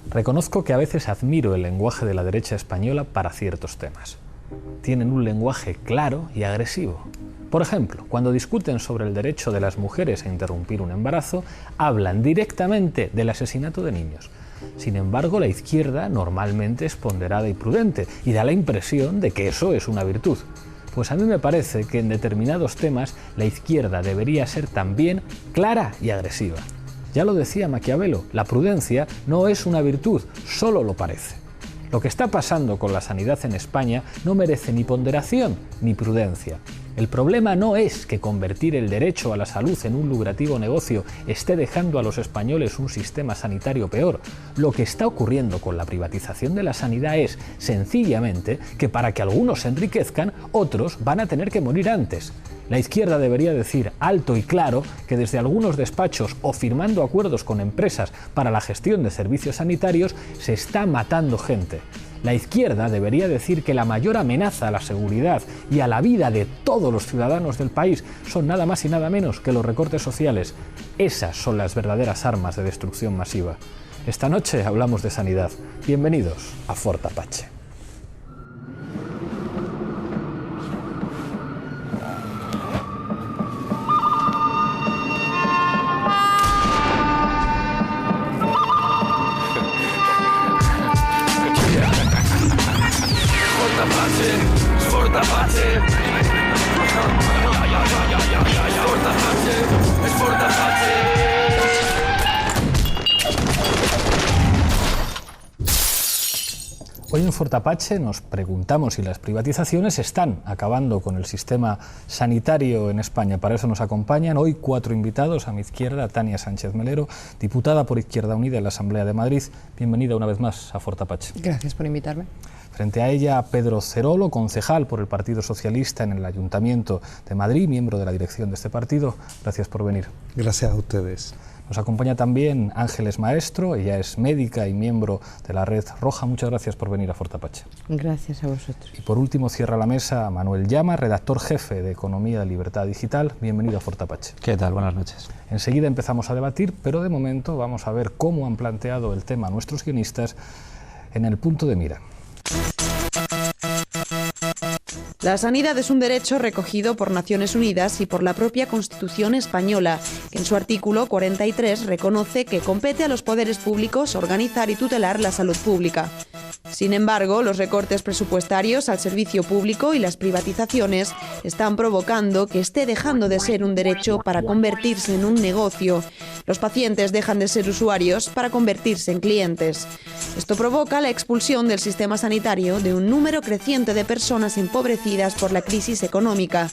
Reconozco que a veces admiro el lenguaje de la derecha española para ciertos temas. Tienen un lenguaje claro y agresivo. Por ejemplo, cuando discuten sobre el derecho de las mujeres a interrumpir un embarazo, hablan directamente del asesinato de niños. Sin embargo, la izquierda normalmente es ponderada y prudente y da la impresión de que eso es una virtud. Pues a mí me parece que en determinados temas la izquierda debería ser también clara y agresiva. Ya lo decía Maquiavelo, la prudencia no es una virtud, solo lo parece. Lo que está pasando con la sanidad en España no merece ni ponderación ni prudencia. El problema no es que convertir el derecho a la salud en un lucrativo negocio esté dejando a los españoles un sistema sanitario peor. Lo que está ocurriendo con la privatización de la sanidad es, sencillamente, que para que algunos se enriquezcan, otros van a tener que morir antes. La izquierda debería decir alto y claro que desde algunos despachos o firmando acuerdos con empresas para la gestión de servicios sanitarios se está matando gente. La izquierda debería decir que la mayor amenaza a la seguridad y a la vida de todos los ciudadanos del país son nada más y nada menos que los recortes sociales. Esas son las verdaderas armas de destrucción masiva. Esta noche hablamos de sanidad. Bienvenidos a Fort Apache. Hoy en Fort Apache nos preguntamos si las privatizaciones están acabando con el sistema sanitario en España. Para eso nos acompañan hoy 4 invitados. A mi izquierda, Tania Sánchez Melero, diputada por Izquierda Unida en la Asamblea de Madrid. Bienvenida una vez más a Fort Apache. Gracias por invitarme. Frente a ella, Pedro Cerolo, concejal por el Partido Socialista en el Ayuntamiento de Madrid, miembro de la dirección de este partido. Gracias por venir. Gracias a ustedes. Nos acompaña también Ángeles Maestro, ella es médica y miembro de la Red Roja. Muchas gracias por venir a Fort Apache. Gracias a vosotros. Y por último cierra la mesa Manuel Llama, redactor jefe de Economía de Libertad Digital. Bienvenido a Fort Apache. ¿Qué tal? Buenas noches. Enseguida empezamos a debatir, pero de momento vamos a ver cómo han planteado el tema nuestros guionistas en el punto de mira. La sanidad es un derecho recogido por Naciones Unidas y por la propia Constitución española, que en su artículo 43 reconoce que compete a los poderes públicos organizar y tutelar la salud pública. Sin embargo, los recortes presupuestarios al servicio público y las privatizaciones están provocando que esté dejando de ser un derecho para convertirse en un negocio. Los pacientes dejan de ser usuarios para convertirse en clientes. Esto provoca la expulsión del sistema sanitario de un número creciente de personas empobrecidas por la crisis económica.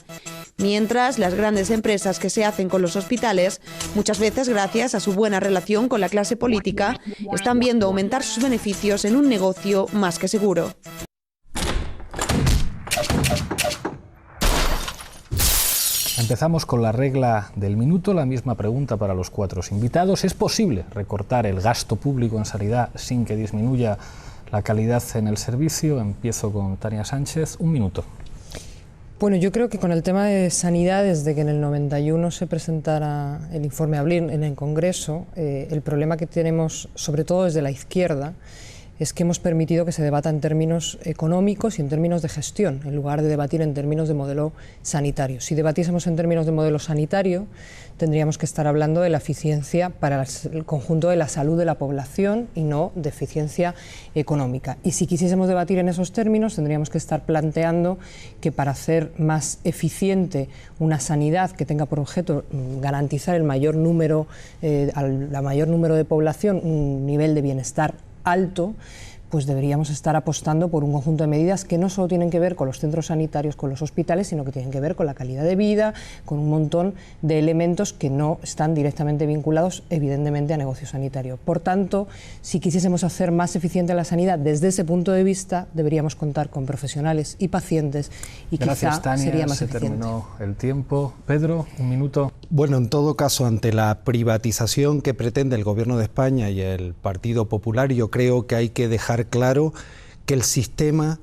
Mientras, las grandes empresas que se hacen con los hospitales, muchas veces gracias a su buena relación con la clase política, están viendo aumentar sus beneficios en un negocio más que seguro. Empezamos con la regla del minuto, la misma pregunta para los 4 invitados. ¿Es posible recortar el gasto público en sanidad sin que disminuya la calidad en el servicio? Empiezo con Tania Sánchez. 1 minuto. Bueno, yo creo que con el tema de sanidad, desde que en el 91 se presentara el informe Abril en el Congreso, el problema que tenemos, sobre todo desde la izquierda, es que hemos permitido que se debata en términos económicos y en términos de gestión, en lugar de debatir en términos de modelo sanitario. Si debatiésemos en términos de modelo sanitario, tendríamos que estar hablando de la eficiencia para el conjunto de la salud de la población y no de eficiencia económica. Y si quisiésemos debatir en esos términos, tendríamos que estar planteando que para hacer más eficiente una sanidad que tenga por objeto garantizar el mayor número, al mayor número de población un nivel de bienestar alto, pues deberíamos estar apostando por un conjunto de medidas que no solo tienen que ver con los centros sanitarios, con los hospitales, sino que tienen que ver con la calidad de vida, con un montón de elementos que no están directamente vinculados, evidentemente, a negocio sanitario. Por tanto, si quisiésemos hacer más eficiente la sanidad desde ese punto de vista, deberíamos contar con profesionales y pacientes y Gracias, quizá Tania, sería más se eficiente. terminó el tiempo. Pedro, 1 minuto. Bueno, en todo caso, ante la privatización que pretende el Gobierno de España y el Partido Popular, yo creo que hay que dejar claro que el sistema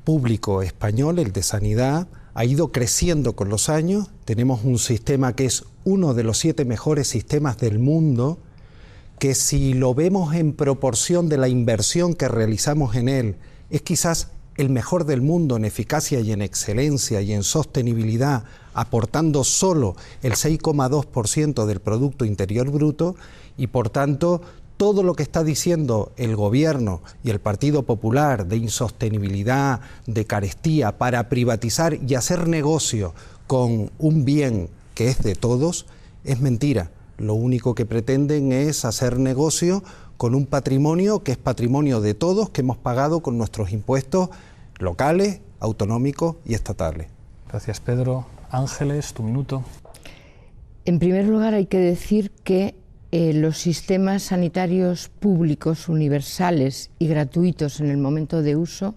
público español, el de sanidad, ha ido creciendo con los años. Tenemos un sistema que es uno de los 7 mejores sistemas del mundo, que si lo vemos en proporción de la inversión que realizamos en él, es quizás el mejor del mundo en eficacia y en excelencia y en sostenibilidad, aportando solo el 6,2% del Producto Interior Bruto, y por tanto todo lo que está diciendo el Gobierno y el Partido Popular de insostenibilidad, de carestía, para privatizar y hacer negocio con un bien que es de todos, es mentira. Lo único que pretenden es hacer negocio con un patrimonio que es patrimonio de todos, que hemos pagado con nuestros impuestos locales, autonómicos y estatales. Gracias, Pedro. Ángeles, tu minuto. En primer lugar, hay que decir que los sistemas sanitarios públicos, universales y gratuitos en el momento de uso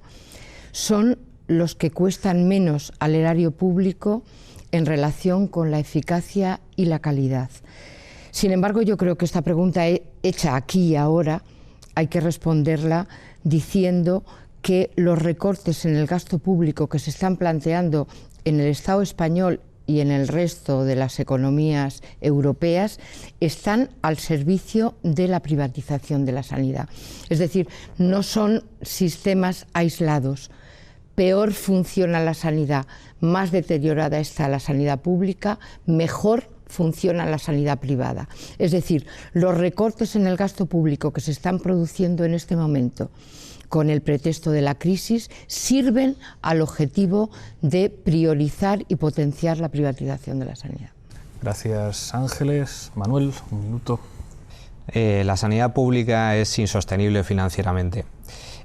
son los que cuestan menos al erario público en relación con la eficacia y la calidad. Sin embargo, yo creo que esta pregunta hecha aquí y ahora hay que responderla diciendo que los recortes en el gasto público que se están planteando en el Estado español y en el resto de las economías europeas están al servicio de la privatización de la sanidad. Es decir, no son sistemas aislados. Peor funciona la sanidad, más deteriorada está la sanidad pública, mejor funciona la sanidad privada. Es decir, los recortes en el gasto público que se están produciendo en este momento con el pretexto de la crisis sirven al objetivo de priorizar y potenciar la privatización de la sanidad. Gracias, Ángeles. Manuel, un minuto. La sanidad pública es insostenible financieramente.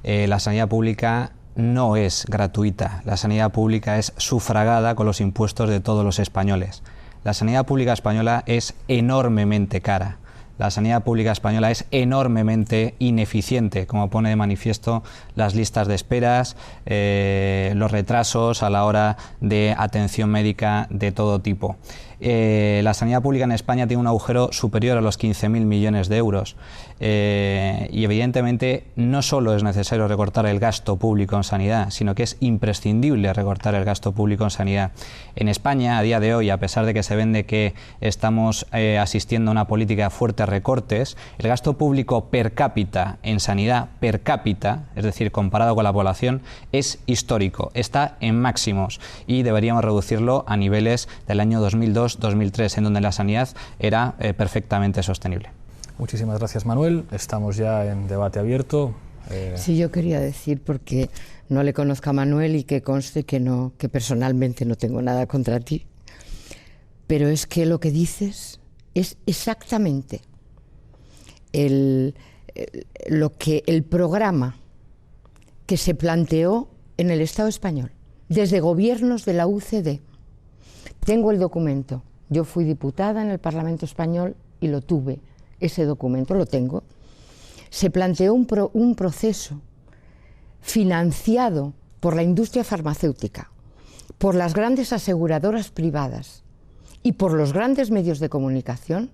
La sanidad pública no es gratuita. La sanidad pública es sufragada con los impuestos de todos los españoles. La sanidad pública española es enormemente cara. La sanidad pública española es enormemente ineficiente, como pone de manifiesto las listas de esperas, los retrasos a la hora de atención médica de todo tipo. La sanidad pública en España tiene un agujero superior a los 15.000 millones de euros y evidentemente no solo es necesario recortar el gasto público en sanidad, sino que es imprescindible recortar el gasto público en sanidad. En España, a día de hoy, a pesar de que se vende que estamos asistiendo a una política de fuertes recortes, el gasto público per cápita en sanidad, per cápita, es decir, comparado con la población, es histórico, está en máximos y deberíamos reducirlo a niveles del año 2002-2003, en donde la sanidad era perfectamente sostenible. Muchísimas gracias, Manuel. Estamos ya en debate abierto. Sí, yo quería decir, porque no le conozco a Manuel y que conste que personalmente no tengo nada contra ti, pero es que lo que dices es exactamente lo que el programa que se planteó en el Estado español, desde gobiernos de la UCD. Tengo el documento. Yo fui diputada en el Parlamento español y lo tuve. Ese documento lo tengo. Se planteó un proceso financiado por la industria farmacéutica, por las grandes aseguradoras privadas y por los grandes medios de comunicación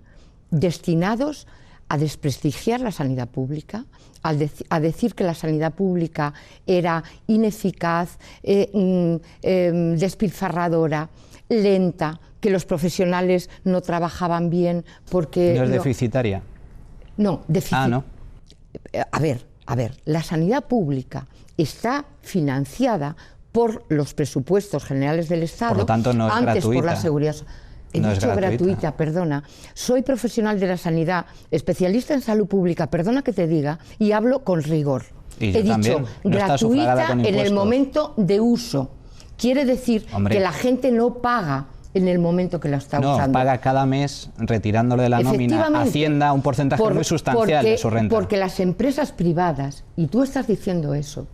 destinados a desprestigiar la sanidad pública, a decir que la sanidad pública era ineficaz, despilfarradora, lenta, que los profesionales no trabajaban bien porque... ¿No es deficitaria? No, Ah, ¿no? A ver, la sanidad pública está financiada por los presupuestos generales del Estado. Por lo tanto, no es antes gratuita. Por la seguridad. He dicho gratuita, perdona. Soy profesional de la sanidad, especialista en salud pública, perdona que te diga, y hablo con rigor. Y he dicho también, gratuita en el momento de uso. Quiere decir que la gente no paga en el momento que la está usando. No, paga cada mes retirándole de la nómina a Hacienda un porcentaje muy sustancial de su renta. Porque las empresas privadas, y tú estás diciendo eso,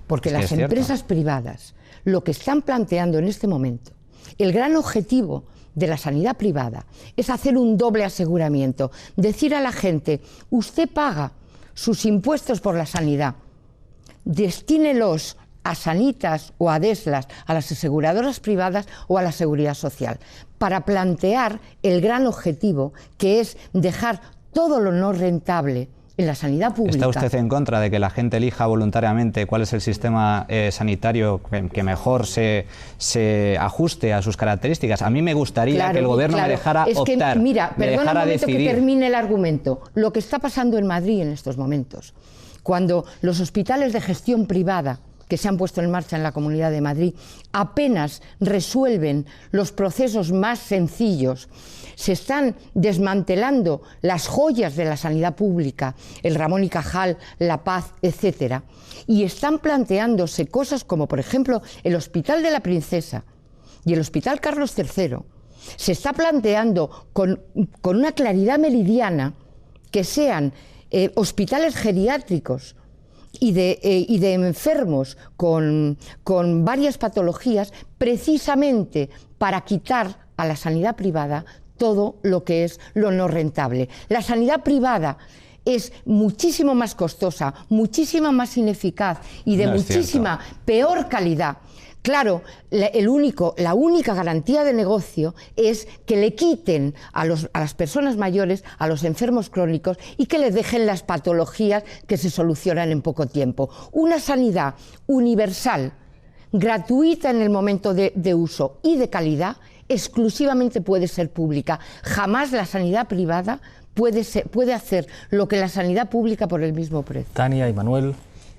porque las empresas privadas lo que están planteando en este momento, el gran objetivo de la sanidad privada es hacer un doble aseguramiento, decir a la gente, usted paga sus impuestos por la sanidad, destínelos a Sanitas o a Deslas, a las aseguradoras privadas o a la seguridad social, para plantear el gran objetivo que es dejar todo lo no rentable en la sanidad pública. ¿Está usted en contra de que la gente elija voluntariamente cuál es el sistema sanitario que mejor se ajuste a sus características? A mí me gustaría que el gobierno me dejara optar, mira, me perdona dejara un momento decidir. que termine el argumento. Lo que está pasando en Madrid en estos momentos, cuando los hospitales de gestión privada que se han puesto en marcha en la Comunidad de Madrid apenas resuelven los procesos más sencillos, se están desmantelando las joyas de la sanidad pública, el Ramón y Cajal, La Paz, etcétera, y están planteándose cosas como, por ejemplo, el Hospital de la Princesa y el Hospital Carlos III. Se está planteando con una claridad meridiana que sean hospitales geriátricos y de enfermos con varias patologías, precisamente para quitar a la sanidad privada todo lo que es lo no rentable. La sanidad privada es muchísimo más costosa, muchísimo más ineficaz y de muchísima peor calidad. Claro, la única garantía de negocio es que le quiten a las personas mayores, a los enfermos crónicos, y que les dejen las patologías que se solucionan en poco tiempo. Una sanidad universal, gratuita en el momento de uso y de calidad, exclusivamente puede ser pública. Jamás la sanidad privada puede hacer lo que la sanidad pública por el mismo precio. Tania y Manuel.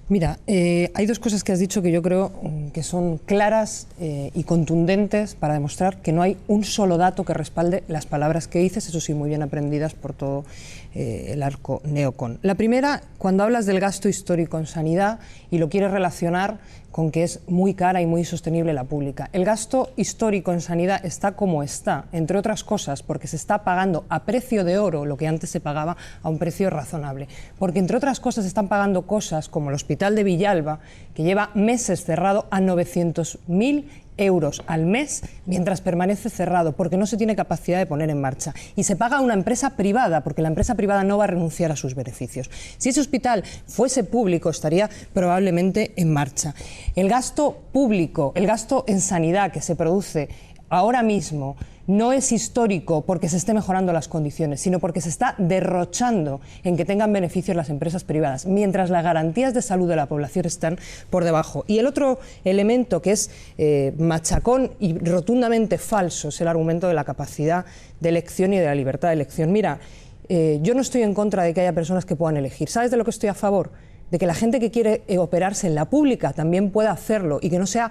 Mira, hay dos cosas que has dicho que yo creo que son claras y contundentes para demostrar que no hay un solo dato que respalde las palabras que dices, eso sí, muy bien aprendidas por todo el arco neocon. La primera, cuando hablas del gasto histórico en sanidad y lo quieres relacionar con que es muy cara y muy sostenible la pública. El gasto histórico en sanidad está como está, entre otras cosas, porque se está pagando a precio de oro lo que antes se pagaba a un precio razonable. Porque, entre otras cosas, se están pagando cosas como el Hospital de Villalba, que lleva meses cerrado a 900.000 euros al mes mientras permanece cerrado porque no se tiene capacidad de poner en marcha y se paga a una empresa privada porque la empresa privada no va a renunciar a sus beneficios. Si ese hospital fuese público estaría probablemente en marcha. El gasto público, el gasto en sanidad que se produce ahora mismo no es histórico porque se esté mejorando las condiciones, sino porque se está derrochando en que tengan beneficios las empresas privadas, mientras las garantías de salud de la población están por debajo. Y el otro elemento que es machacón y rotundamente falso es el argumento de la capacidad de elección y de la libertad de elección. Mira, yo no estoy en contra de que haya personas que puedan elegir. ¿Sabes de lo que estoy a favor? De que la gente que quiere operarse en la pública también pueda hacerlo y que no sea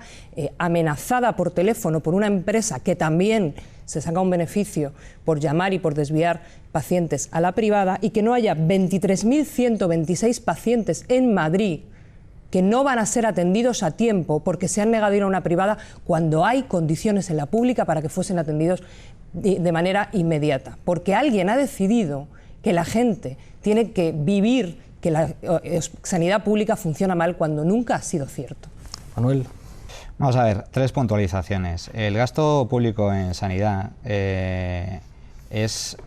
amenazada por teléfono por una empresa que también se saca un beneficio por llamar y por desviar pacientes a la privada, y que no haya 23.126 pacientes en Madrid que no van a ser atendidos a tiempo porque se han negado a ir a una privada cuando hay condiciones en la pública para que fuesen atendidos de manera inmediata. Porque alguien ha decidido que la gente tiene que vivir que la sanidad pública funciona mal cuando nunca ha sido cierto. Manuel. Vamos a ver, 3 puntualizaciones. El gasto público en sanidad es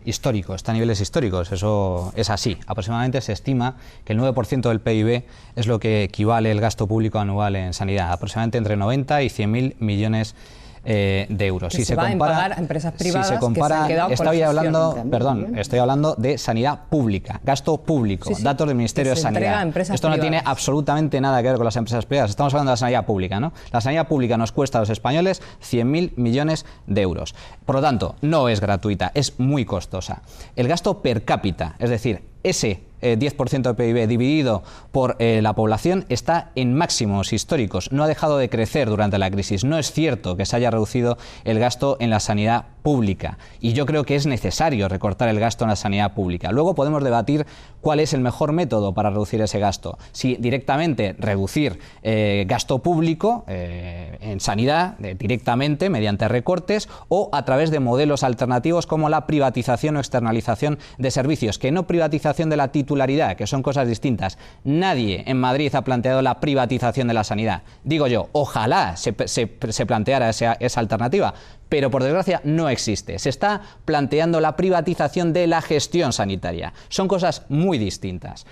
histórico, está a niveles históricos, eso es así. Aproximadamente se estima que el 9% del PIB es lo que equivale el gasto público anual en sanidad, aproximadamente entre 90 y 100.000 millones de euros. Si se va a pagar a empresas privadas, si se compara, que se han quedado estoy hablando de sanidad pública, gasto público, datos del Ministerio de Sanidad. Esto no tiene absolutamente nada que ver con las empresas privadas, estamos hablando de la sanidad pública, ¿no? La sanidad pública nos cuesta a los españoles 100.000 millones de euros. Por lo tanto, no es gratuita, es muy costosa. El gasto per cápita, es decir, ese 10% de PIB dividido por la población está en máximos históricos, no ha dejado de crecer durante la crisis. No es cierto que se haya reducido el gasto en la sanidad pública y yo creo que es necesario recortar el gasto en la sanidad pública. Luego podemos debatir cuál es el mejor método para reducir ese gasto. Si directamente reducir gasto público en sanidad, directamente mediante recortes, o a través de modelos alternativos como la privatización o externalización de servicios, que no privatización de la titularidad, que son cosas distintas. Nadie en Madrid ha planteado la privatización de la sanidad. Digo yo, ojalá se planteara esa alternativa, pero por desgracia no existe. Se está planteando la privatización de la gestión sanitaria. Son cosas muy distintas.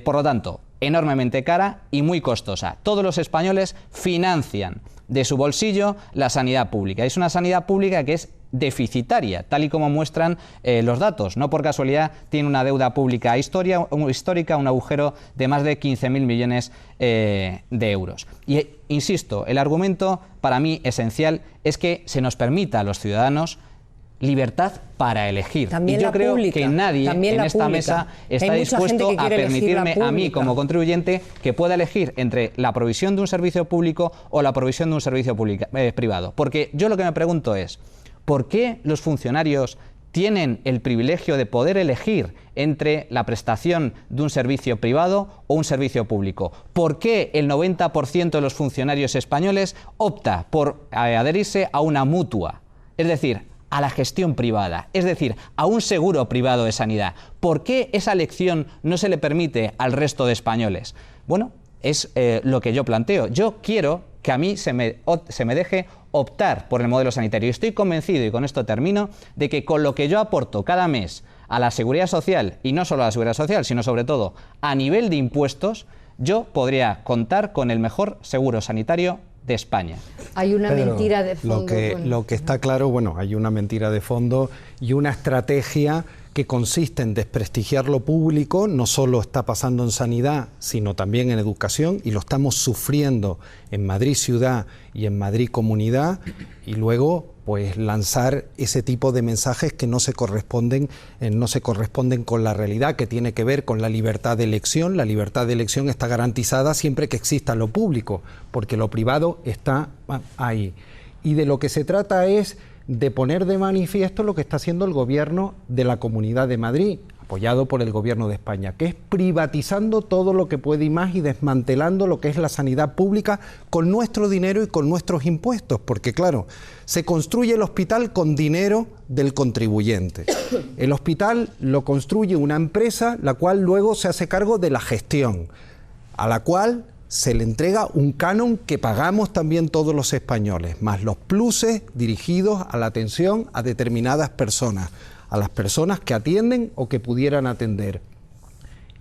Por lo tanto, enormemente cara y muy costosa. Todos los españoles financian de su bolsillo la sanidad pública. Es una sanidad pública que es deficitaria, tal y como muestran los datos. No por casualidad tiene una deuda pública histórica, un agujero de más de 15.000 millones de euros. Y insisto, el argumento para mí esencial es que se nos permita a los ciudadanos libertad para elegir. También y yo creo que nadie en esta mesa está dispuesto a permitirme a mí como contribuyente que pueda elegir entre la provisión de un servicio público o la provisión de un servicio privado. Porque yo lo que me pregunto es, ¿por qué los funcionarios tienen el privilegio de poder elegir entre la prestación de un servicio privado o un servicio público? ¿Por qué el 90% de los funcionarios españoles opta por adherirse a una mutua? Es decir, a la gestión privada, es decir, a un seguro privado de sanidad. ¿Por qué esa elección no se le permite al resto de españoles? Bueno, es lo que yo planteo. Yo quiero que a mí se me deje optar por el modelo sanitario. Y estoy convencido, y con esto termino, de que con lo que yo aporto cada mes a la Seguridad Social, y no solo a la Seguridad Social, sino sobre todo a nivel de impuestos, yo podría contar con el mejor seguro sanitario de España. Hay una mentira de fondo. Lo que está claro, bueno, hay una mentira de fondo y una estrategia que consiste en desprestigiar lo público. No solo está pasando en sanidad, sino también en educación, y lo estamos sufriendo en Madrid ciudad y en Madrid comunidad, y luego pues lanzar ese tipo de mensajes que no se corresponden con la realidad, que tiene que ver con la libertad de elección. La libertad de elección está garantizada siempre que exista lo público, porque lo privado está ahí. Y de lo que se trata es de poner de manifiesto lo que está haciendo el gobierno de la Comunidad de Madrid, apoyado por el gobierno de España, que es privatizando todo lo que puede y más, y desmantelando lo que es la sanidad pública con nuestro dinero y con nuestros impuestos, porque claro, se construye el hospital con dinero del contribuyente. El hospital lo construye una empresa, la cual luego se hace cargo de la gestión, a la cual se le entrega un canon que pagamos también todos los españoles, más los pluses dirigidos a la atención a determinadas personas, a las personas que atienden o que pudieran atender.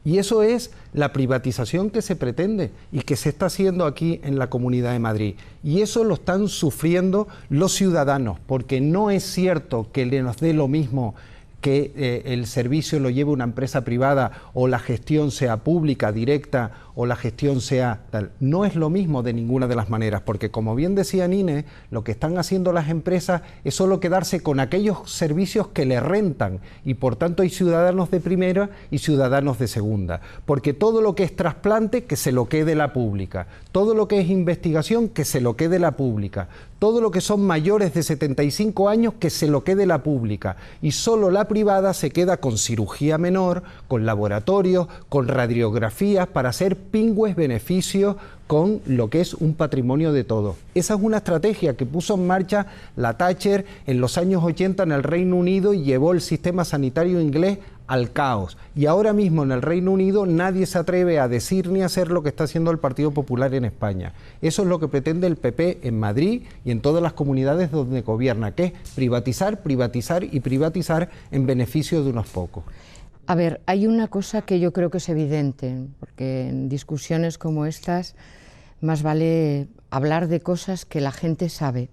Y eso es la privatización que se pretende y que se está haciendo aquí en la Comunidad de Madrid. Y eso lo están sufriendo los ciudadanos, porque no es cierto que nos dé lo mismo que el servicio lo lleve una empresa privada o la gestión sea pública, directa, o la gestión sea tal. No es lo mismo de ninguna de las maneras, porque como bien decía Nine, lo que están haciendo las empresas es solo quedarse con aquellos servicios que le rentan, y por tanto hay ciudadanos de primera y ciudadanos de segunda, porque todo lo que es trasplante, que se lo quede la pública, todo lo que es investigación, que se lo quede la pública, todo lo que son mayores de 75 años, que se lo quede la pública, y solo la privada se queda con cirugía menor, con laboratorios, con radiografías, para hacer pingües beneficios con lo que es un patrimonio de todos. Esa es una estrategia que puso en marcha la Thatcher en los años 80 en el Reino Unido, y llevó el sistema sanitario inglés al caos. Y ahora mismo en el Reino Unido nadie se atreve a decir ni a hacer lo que está haciendo el Partido Popular en España. Eso es lo que pretende el PP en Madrid y en todas las comunidades donde gobierna, que es privatizar, privatizar y privatizar en beneficio de unos pocos. A ver, hay una cosa que yo creo que es evidente, porque en discusiones como estas más vale hablar de cosas que la gente sabe.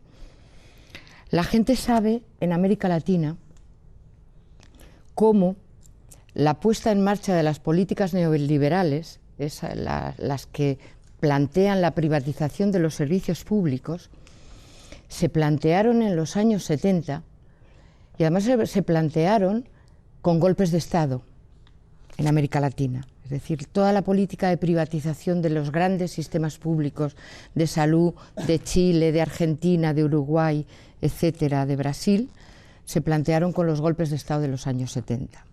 La gente sabe en América Latina cómo la puesta en marcha de las políticas neoliberales, las que plantean la privatización de los servicios públicos, se plantearon en los años 70, y además se plantearon con golpes de Estado en América Latina. Es decir, toda la política de privatización de los grandes sistemas públicos de salud de Chile, de Argentina, de Uruguay, etcétera, de Brasil, se plantearon con los golpes de Estado de los años 70.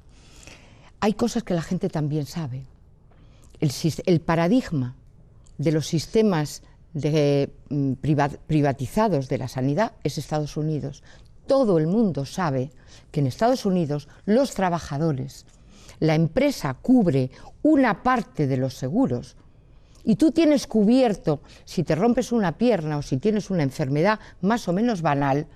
Hay cosas que la gente también sabe. El paradigma de los sistemas privatizados de la sanidad es Estados Unidos. Todo el mundo sabe que en Estados Unidos los trabajadores, la empresa cubre una parte de los seguros, y tú tienes cubierto si te rompes una pierna o si tienes una enfermedad más o menos banal,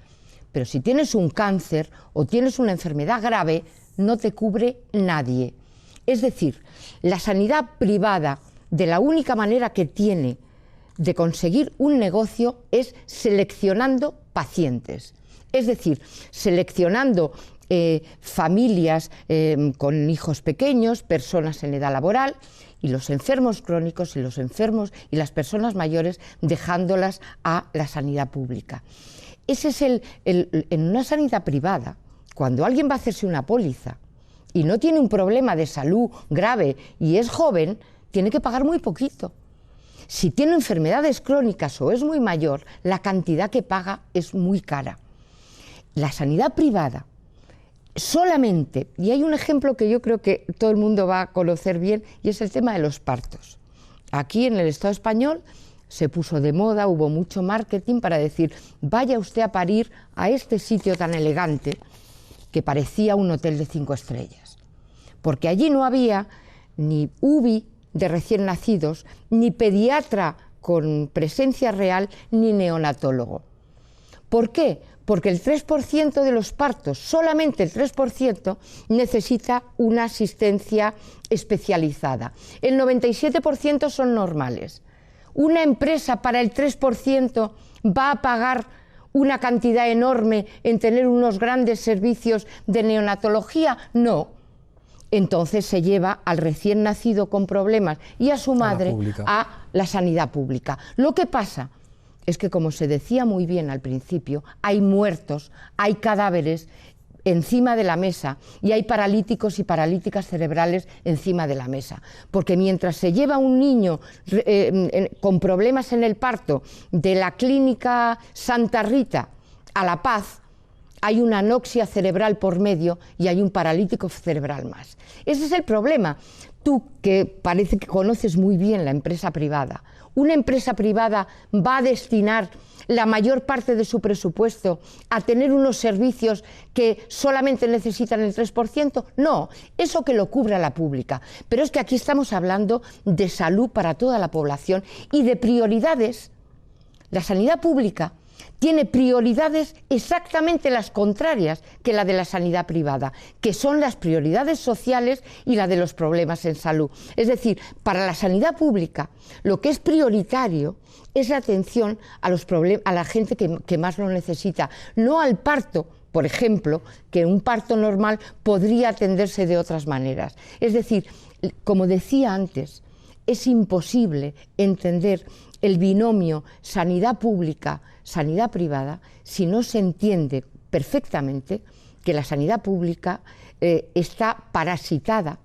pero si tienes un cáncer o tienes una enfermedad grave, no te cubre nadie. Es decir, la sanidad privada, de la única manera que tiene de conseguir un negocio es seleccionando pacientes. Es decir, seleccionando familias con hijos pequeños, personas en edad laboral, y los enfermos crónicos y los enfermos y las personas mayores dejándolas a la sanidad pública. Ese es en una sanidad privada, cuando alguien va a hacerse una póliza y no tiene un problema de salud grave y es joven, tiene que pagar muy poquito. Si tiene enfermedades crónicas o es muy mayor, la cantidad que paga es muy cara. La sanidad privada solamente, y hay un ejemplo que yo creo que todo el mundo va a conocer bien, y es el tema de los partos. Aquí en el Estado español se puso de moda, hubo mucho marketing para decir, vaya usted a parir a este sitio tan elegante que parecía un hotel de 5 estrellas. Porque allí no había ni UBI de recién nacidos, ni pediatra con presencia real, ni neonatólogo. ¿Por qué? Porque el 3% de los partos, solamente el 3%, necesita una asistencia especializada. El 97% son normales. ¿Una empresa para el 3% va a pagar una cantidad enorme en tener unos grandes servicios de neonatología? No. Entonces se lleva al recién nacido con problemas y a su madre a la sanidad pública. Lo que pasa es que, como se decía muy bien al principio, hay muertos, hay cadáveres encima de la mesa y hay paralíticos y paralíticas cerebrales encima de la mesa. Porque mientras se lleva un niño con problemas en el parto de la clínica Santa Rita a La Paz, hay una anoxia cerebral por medio y hay un paralítico cerebral más. Ese es el problema. Tú, que parece que conoces muy bien la empresa privada, ¿una empresa privada va a destinar la mayor parte de su presupuesto a tener unos servicios que solamente necesitan el 3%? No, eso que lo cubra la pública. Pero es que aquí estamos hablando de salud para toda la población y de prioridades. La sanidad pública tiene prioridades exactamente las contrarias que la de la sanidad privada, que son las prioridades sociales y la de los problemas en salud. Es decir, para la sanidad pública lo que es prioritario es la atención a la gente que más lo necesita, no al parto, por ejemplo, que un parto normal podría atenderse de otras maneras. Es decir, como decía antes, es imposible entender el binomio sanidad pública, sanidad privada, si no se entiende perfectamente que la sanidad pública está parasitada,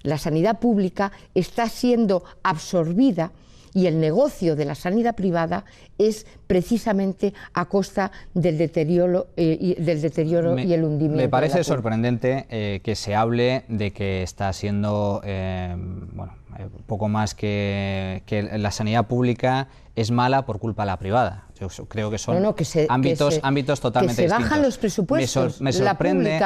la sanidad pública está siendo absorbida y el negocio de la sanidad privada es precisamente a costa del deterioro y el hundimiento. Me parece sorprendente que se hable de que está siendo poco más que la sanidad pública es mala por culpa de la privada. Yo creo que son ámbitos totalmente distintos. Que se bajan los presupuestos. Me sorprende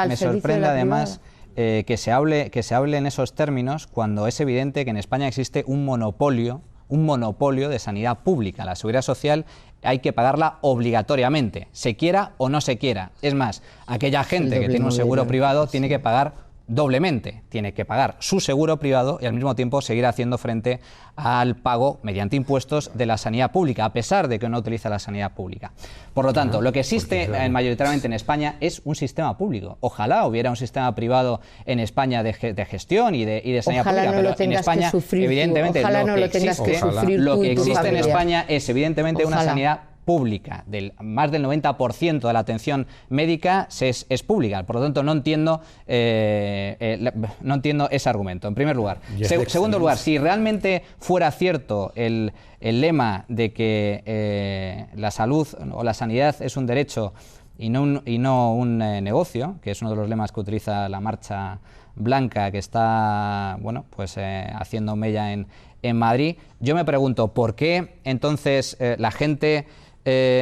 además que se hable en esos términos cuando es evidente que en España existe un monopolio de sanidad pública. La seguridad social hay que pagarla obligatoriamente, se quiera o no se quiera. Es más, aquella gente que tiene un seguro privado tiene que pagar doblemente, tiene que pagar su seguro privado y al mismo tiempo seguir haciendo frente al pago mediante impuestos de la sanidad pública, a pesar de que no utiliza la sanidad pública. Por lo tanto, lo que existe mayoritariamente en España es un sistema público. Ojalá hubiera un sistema privado en España de gestión y de sanidad pública, pero en España, evidentemente, lo que existe en España es evidentemente una sanidad pública. Más del 90% de la atención médica es pública. Por lo tanto, no entiendo ese argumento, en primer lugar. Segundo lugar, si realmente fuera cierto el lema de que la salud o la sanidad es un derecho y no un negocio, que es uno de los lemas que utiliza la Marcha Blanca, que está haciendo mella en Madrid, yo me pregunto, ¿por qué entonces la gente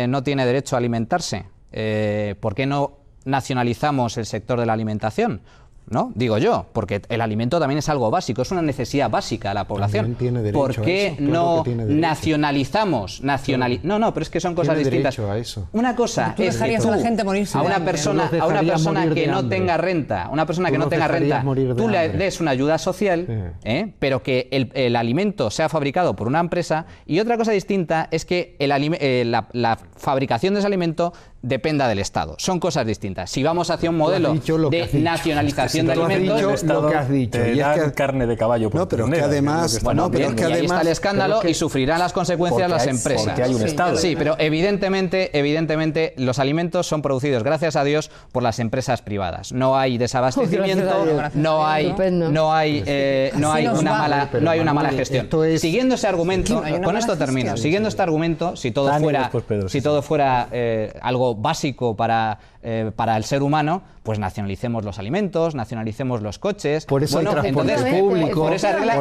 no tiene derecho a alimentarse? ¿Por qué no nacionalizamos el sector de la alimentación? ¿No? Digo yo, porque el alimento también es algo básico, es una necesidad básica de la población. ¿Por qué no nacionalizamos? No, pero es que son cosas distintas. Una cosa es que tú, a una persona que no tenga renta, tú le des una ayuda social, pero que el alimento sea fabricado por una empresa, y otra cosa distinta es que la fabricación de ese alimento dependa del Estado. Son cosas distintas. Si vamos hacia un modelo de nacionalización de alimentos... Lo que has dicho. Te dan carne de caballo por pero es que además... Bueno, bien, y ahí está el escándalo y sufrirán las consecuencias las empresas. Porque hay un Estado. Sí, pero evidentemente los alimentos son producidos, gracias a Dios, por las empresas privadas. No hay desabastecimiento, no hay una mala gestión. Siguiendo ese argumento, con esto termino, siguiendo este argumento, si todo fuera algo básico para el ser humano, pues nacionalicemos los alimentos, nacionalicemos los coches. Por eso el transporte público, por esa regla,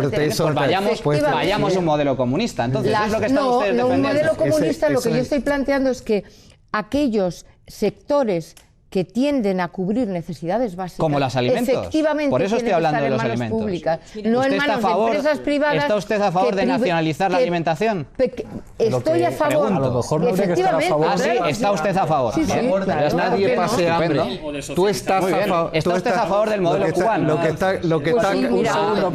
vayamos a un modelo comunista. Entonces, es lo que están ustedes defendiendo. Un modelo comunista, lo que yo estoy planteando es que aquellos sectores que tienden a cubrir necesidades básicas, como los alimentos. Efectivamente, por eso estoy hablando de los manos alimentos. Públicas, no en manos de empresas privadas. ¿Está usted a favor de nacionalizar la alimentación? Estoy a favor. A lo mejor no habría que estar a favor. Ah, sí, está usted a favor. Sí, claro. Nadie pase hambre. Tú estás ¿Está usted a favor del modelo cubano? Lo que está claro.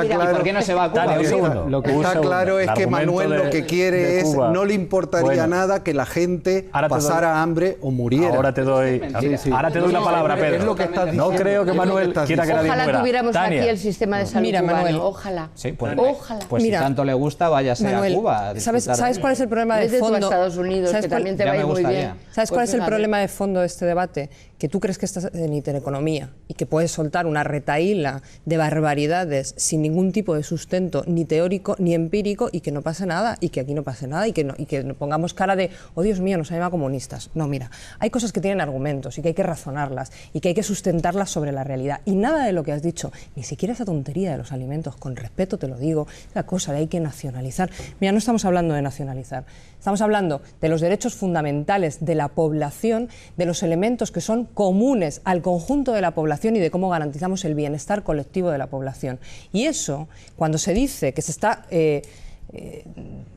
¿Y por qué no se va a Cuba? Lo que está claro es que Manuel lo que quiere es, no le importaría nada que la gente pasara hambre o muriera. Ahora te doy la palabra, Pedro. Es lo que estás no creo que Manuel quiera que nadie muera. Ojalá tuviéramos Tania. aquí el sistema de salud cubano. Manuel. Ojalá. Sí, pues, ojalá. Pues Mira, si tanto le gusta, váyase Manuel, a Cuba. ¿Sabes cuál es el problema de Vete tú a fondo? Estados Unidos, que también te va a ir muy bien. ¿Sabes cuál es el problema de fondo de este debate? Que tú crees que estás en intereconomía y que puedes soltar una retahíla de barbaridades sin ningún tipo de sustento, ni teórico ni empírico, y que no pase nada, y que aquí no pase nada, y que pongamos cara de, oh Dios mío, nos llama comunistas. No, mira, hay cosas que tienen argumentos y que hay que razonarlas y que hay que sustentarlas sobre la realidad. Y nada de lo que has dicho, ni siquiera esa tontería de los alimentos, con respeto te lo digo, la cosa de hay que nacionalizar. Mira, no estamos hablando de nacionalizar, estamos hablando de los derechos fundamentales de la población, de los elementos que son comunes al conjunto de la población y de cómo garantizamos el bienestar colectivo de la población. Y eso, cuando se dice que se está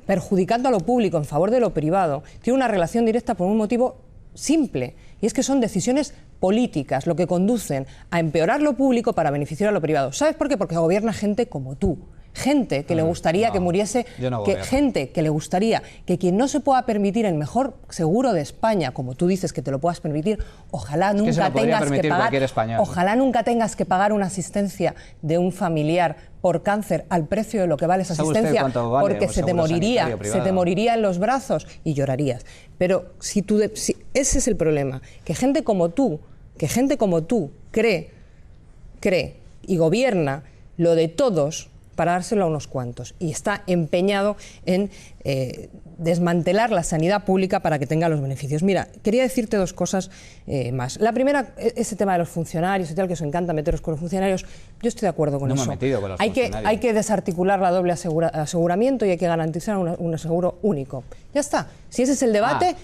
perjudicando a lo público en favor de lo privado, tiene una relación directa por un motivo simple, y es que son decisiones políticas lo que conducen a empeorar lo público para beneficiar a lo privado. ¿Sabes por qué? Porque gobierna gente como tú. Gente que le gustaría que muriese, gente que le gustaría que quien no se pueda permitir el mejor seguro de España, como tú dices que te lo puedas permitir, ojalá nunca tengas que pagar una asistencia de un familiar por cáncer al precio de lo que vale esa asistencia, porque se te moriría en los brazos y llorarías. Pero si ese es el problema, que gente como tú cree y gobierna lo de todos para dárselo a unos cuantos, y está empeñado en desmantelar la sanidad pública para que tenga los beneficios. Mira, quería decirte dos cosas más. La primera, ese tema de los funcionarios y tal, que os encanta meteros con los funcionarios, yo estoy de acuerdo con eso. No me he metido con los funcionarios. Hay que desarticular la doble aseguramiento y hay que garantizar un seguro único. Ya está. Si ese es el debate,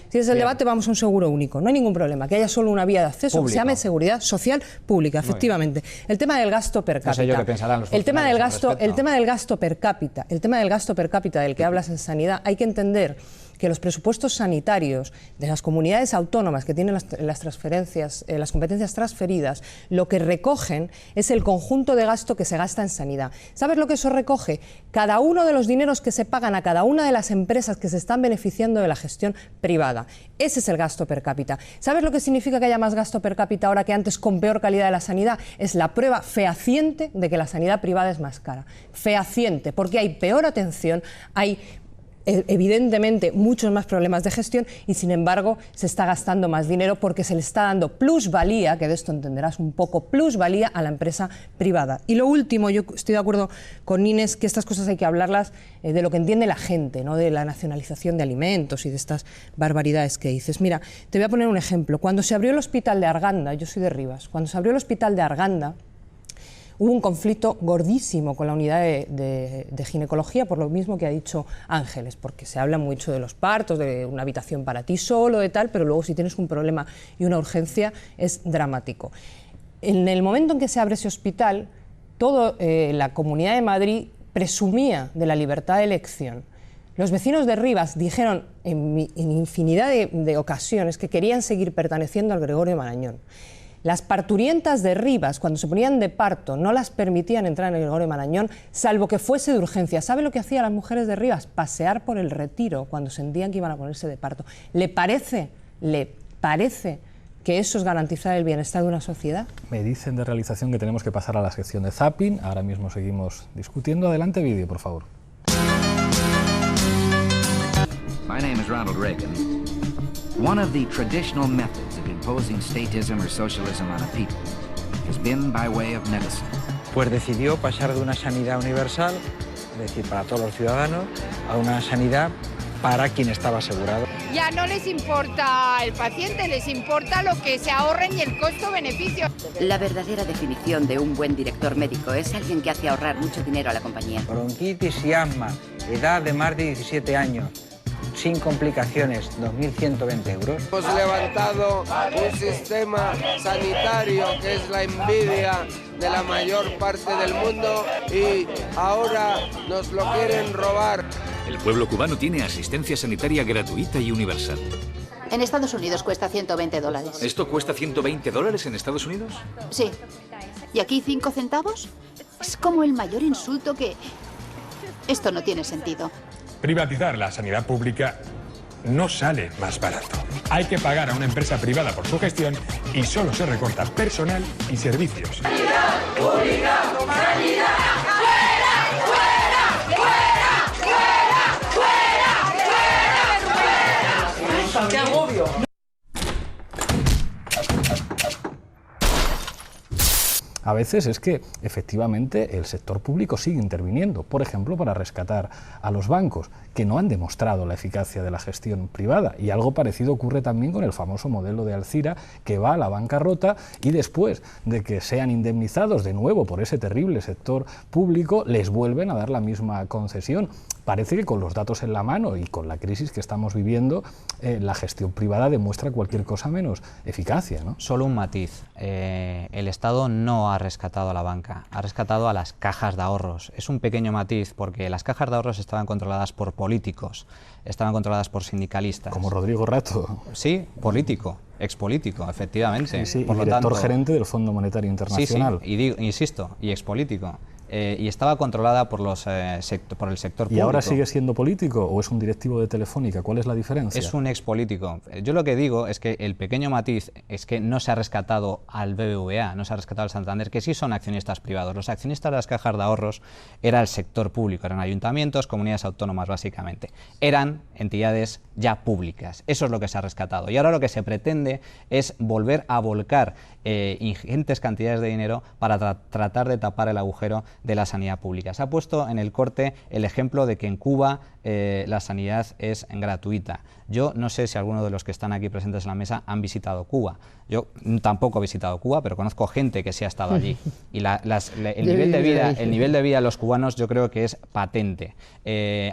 vamos a un seguro único. No hay ningún problema. Que haya solo una vía de acceso que se llame seguridad social pública, efectivamente. El tema del gasto per cápita. No sé yo qué pensarán los el tema del gasto per cápita del que hablas en sanidad, hay que entender que los presupuestos sanitarios de las comunidades autónomas que tienen las transferencias, las competencias transferidas, lo que recogen es el conjunto de gasto que se gasta en sanidad. ¿Sabes lo que eso recoge? Cada uno de los dineros que se pagan a cada una de las empresas que se están beneficiando de la gestión privada. Ese es el gasto per cápita. ¿Sabes lo que significa que haya más gasto per cápita ahora que antes con peor calidad de la sanidad? Es la prueba fehaciente de que la sanidad privada es más cara. Fehaciente, porque hay peor atención, hay evidentemente muchos más problemas de gestión y sin embargo se está gastando más dinero porque se le está dando plusvalía, que de esto entenderás un poco, plusvalía a la empresa privada. Y lo último, yo estoy de acuerdo con Inés que estas cosas hay que hablarlas de lo que entiende la gente, no de la nacionalización de alimentos y de estas barbaridades que dices. Mira, te voy a poner un ejemplo. Cuando se abrió el hospital de Arganda, yo soy de Rivas, cuando se abrió el hospital de Arganda, hubo un conflicto gordísimo con la unidad de ginecología, por lo mismo que ha dicho Ángeles, porque se habla mucho de los partos, de una habitación para ti solo, de tal, pero luego si tienes un problema y una urgencia es dramático. En el momento en que se abre ese hospital, toda la Comunidad de Madrid presumía de la libertad de elección. Los vecinos de Rivas dijeron en infinidad de ocasiones que querían seguir perteneciendo al Gregorio Marañón. Las parturientas de Rivas, cuando se ponían de parto, no las permitían entrar en el Gregorio Marañón, salvo que fuese de urgencia. ¿Sabe lo que hacían las mujeres de Rivas? Pasear por el Retiro cuando sentían que iban a ponerse de parto. ¿Le parece parece que eso es garantizar el bienestar de una sociedad. Me dicen de realización que tenemos que pasar a la sección de zapping. Ahora mismo seguimos discutiendo. Adelante vídeo, por favor. My name is Ronald Reagan. One of the traditional methods of imposing statism or socialism on a people has been by way of medicine. Pues decidió pasar de una sanidad universal, es decir, para todos los ciudadanos, a una sanidad para quien estaba asegurado. Ya no les importa el paciente, les importa lo que se ahorren y el costo-beneficio. La verdadera definición de un buen director médico es alguien que hace ahorrar mucho dinero a la compañía. Bronquitis y asma, edad de más de 17 años, sin complicaciones, 2.120 euros. Hemos levantado un sistema sanitario que es la envidia de la mayor parte del mundo y ahora nos lo quieren robar. El pueblo cubano tiene asistencia sanitaria gratuita y universal. En Estados Unidos cuesta $120. ¿Esto cuesta $120 en Estados Unidos? Sí. ¿Y aquí 5 centavos? Es como el mayor insulto que... Esto no tiene sentido. Privatizar la sanidad pública no sale más barato. Hay que pagar a una empresa privada por su gestión y solo se recorta personal y servicios. ¡Sanidad pública! ¡Sanidad! ¡Fuera! ¡Fuera! ¡Fuera! ¡Fuera! ¡Fuera! ¡Fuera! ¡Qué agobio! A veces es que, efectivamente, el sector público sigue interviniendo, por ejemplo, para rescatar a los bancos, que no han demostrado la eficacia de la gestión privada. Y algo parecido ocurre también con el famoso modelo de Alcira, que va a la bancarrota y después de que sean indemnizados de nuevo por ese terrible sector público, les vuelven a dar la misma concesión. Parece que con los datos en la mano y con la crisis que estamos viviendo, la gestión privada demuestra cualquier cosa menos eficacia, ¿no? Solo un matiz. El Estado no ha rescatado a la banca, ha rescatado a las cajas de ahorros. Es un pequeño matiz porque las cajas de ahorros estaban controladas por políticos, estaban controladas por sindicalistas. Como Rodrigo Rato. Sí, político, expolítico, efectivamente. Sí, sí, por y lo director tanto, gerente del Fondo Monetario Internacional. Sí, sí, y digo, insisto, y expolítico. Y estaba controlada por el sector público. ¿Y ahora sigue siendo político o es un directivo de Telefónica? ¿Cuál es la diferencia? Es un expolítico. Yo lo que digo es que el pequeño matiz es que no se ha rescatado al BBVA, no se ha rescatado al Santander, que sí son accionistas privados. Los accionistas de las cajas de ahorros era el sector público, eran ayuntamientos, comunidades autónomas básicamente. Eran entidades ya públicas. Eso es lo que se ha rescatado. Y ahora lo que se pretende es volver a volcar ingentes cantidades de dinero para tratar de tapar el agujero de la sanidad pública. Se ha puesto en el corte el ejemplo de que en Cuba la sanidad es gratuita. Yo no sé si alguno de los que están aquí presentes en la mesa han visitado Cuba. Yo tampoco he visitado Cuba, pero conozco gente que sí ha estado allí. Y el nivel de vida de los cubanos yo creo que es patente.